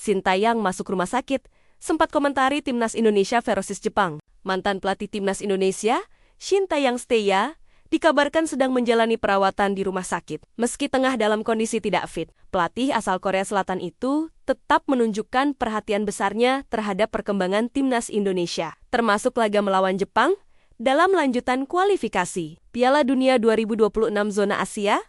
Sintayong masuk rumah sakit, sempat komentari Timnas Indonesia versus Jepang. Mantan pelatih Timnas Indonesia, Sintayong dikabarkan sedang menjalani perawatan di rumah sakit. Meski tengah dalam kondisi tidak fit, pelatih asal Korea Selatan itu tetap menunjukkan perhatian besarnya terhadap perkembangan Timnas Indonesia, termasuk laga melawan Jepang dalam lanjutan kualifikasi Piala Dunia 2026 zona Asia.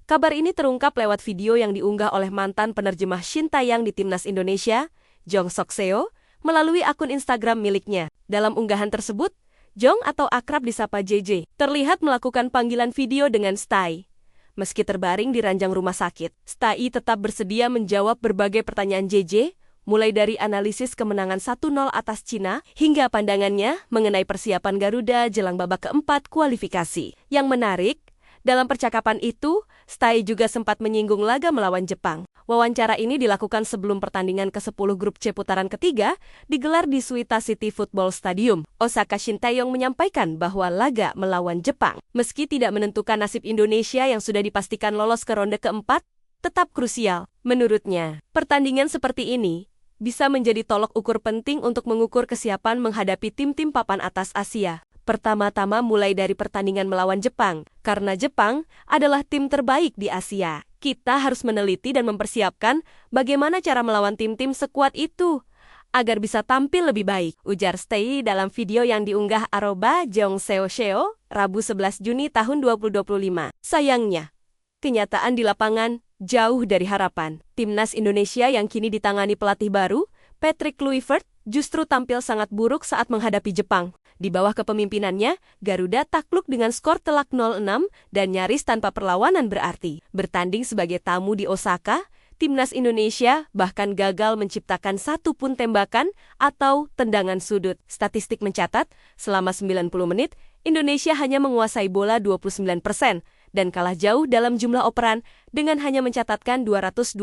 Kabar ini terungkap lewat video yang diunggah oleh mantan penerjemah Sintayong di Timnas Indonesia, Jong Sok-seo, melalui akun Instagram miliknya. Dalam unggahan tersebut, Jong atau akrab disapa JJ, terlihat melakukan panggilan video dengan Stai. Meski terbaring di ranjang rumah sakit, Stai tetap bersedia menjawab berbagai pertanyaan JJ, mulai dari analisis kemenangan 1-0 atas Cina, hingga pandangannya mengenai persiapan Garuda jelang babak keempat kualifikasi. Yang menarik, dalam percakapan itu, Stai juga sempat menyinggung laga melawan Jepang. Wawancara ini dilakukan sebelum pertandingan ke-10 grup C putaran ketiga digelar di Suita City Football Stadium, Osaka. Sintayong menyampaikan bahwa laga melawan Jepang, meski tidak menentukan nasib Indonesia yang sudah dipastikan lolos ke ronde keempat, tetap krusial. Menurutnya, pertandingan seperti ini bisa menjadi tolok ukur penting untuk mengukur kesiapan menghadapi tim-tim papan atas Asia. Pertama-tama mulai dari pertandingan melawan Jepang, karena Jepang adalah tim terbaik di Asia. Kita harus meneliti dan mempersiapkan bagaimana cara melawan tim-tim sekuat itu, agar bisa tampil lebih baik, ujar Stai dalam video yang diunggah @JongSeo, Rabu 11 Juni tahun 2025. Sayangnya, kenyataan di lapangan jauh dari harapan. Timnas Indonesia yang kini ditangani pelatih baru, Patrick Kluivert, justru tampil sangat buruk saat menghadapi Jepang. Di bawah kepemimpinannya, Garuda takluk dengan skor telak 0-6 dan nyaris tanpa perlawanan berarti. Bertanding sebagai tamu di Osaka, Timnas Indonesia bahkan gagal menciptakan satu pun tembakan atau tendangan sudut. Statistik mencatat, selama 90 menit, Indonesia hanya menguasai bola 29% dan kalah jauh dalam jumlah operan dengan hanya mencatatkan 226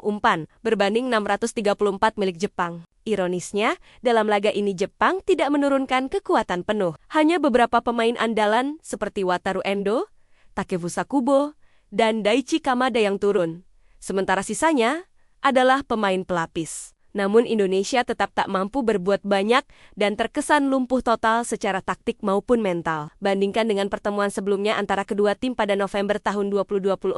umpan, berbanding 634 milik Jepang. Ironisnya, dalam laga ini Jepang tidak menurunkan kekuatan penuh. Hanya beberapa pemain andalan seperti Wataru Endo, Takefusa Kubo, dan Daichi Kamada yang turun. Sementara sisanya adalah pemain pelapis. Namun Indonesia tetap tak mampu berbuat banyak dan terkesan lumpuh total secara taktik maupun mental. Bandingkan dengan pertemuan sebelumnya antara kedua tim pada November tahun 2024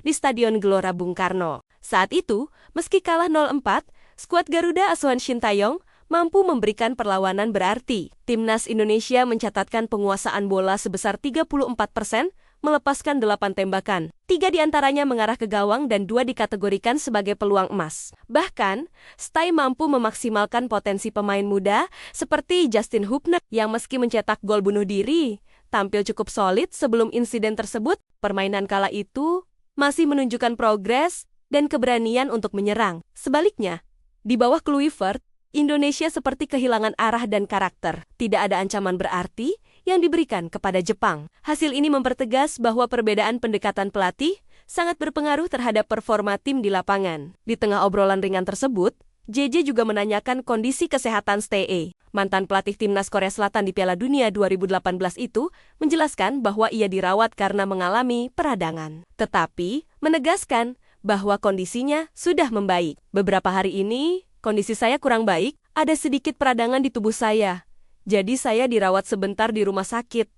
di Stadion Gelora Bung Karno. Saat itu, meski kalah 0-4, skuad Garuda asuhan Sintayong mampu memberikan perlawanan berarti. Timnas Indonesia mencatatkan penguasaan bola sebesar 34%, melepaskan 8 tembakan. 3 diantaranya mengarah ke gawang dan 2 dikategorikan sebagai peluang emas. Bahkan, Stai mampu memaksimalkan potensi pemain muda seperti Justin Hubner yang meski mencetak gol bunuh diri, tampil cukup solid sebelum insiden tersebut. Permainan kala itu masih menunjukkan progres dan keberanian untuk menyerang. Sebaliknya, di bawah Kluivert, Indonesia seperti kehilangan arah dan karakter. Tidak ada ancaman berarti yang diberikan kepada Jepang. Hasil ini mempertegas bahwa perbedaan pendekatan pelatih sangat berpengaruh terhadap performa tim di lapangan. Di tengah obrolan ringan tersebut, JJ juga menanyakan kondisi kesehatan Stai. Mantan pelatih Timnas Korea Selatan di Piala Dunia 2018 itu menjelaskan bahwa ia dirawat karena mengalami peradangan. Tetapi, menegaskan bahwa kondisinya sudah membaik. Beberapa hari ini, kondisi saya kurang baik, ada sedikit peradangan di tubuh saya. Jadi saya dirawat sebentar di rumah sakit,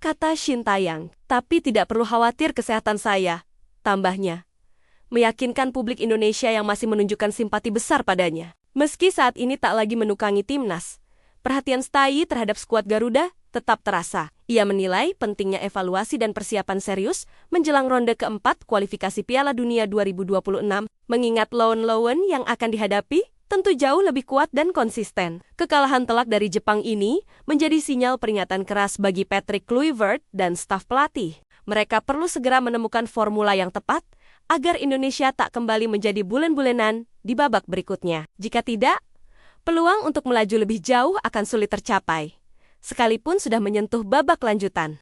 kata Sintayong. Tapi tidak perlu khawatir kesehatan saya, tambahnya, meyakinkan publik Indonesia yang masih menunjukkan simpati besar padanya. Meski saat ini tak lagi menukangi timnas, perhatian Stai terhadap skuad Garuda tetap terasa. Ia menilai pentingnya evaluasi dan persiapan serius menjelang ronde keempat kualifikasi Piala Dunia 2026, mengingat lawan-lawan yang akan dihadapi tentu jauh lebih kuat dan konsisten. Kekalahan telak dari Jepang ini menjadi sinyal peringatan keras bagi Patrick Kluivert dan staf pelatih. Mereka perlu segera menemukan formula yang tepat agar Indonesia tak kembali menjadi bulen-bulenan di babak berikutnya. Jika tidak, peluang untuk melaju lebih jauh akan sulit tercapai, sekalipun sudah menyentuh babak lanjutan.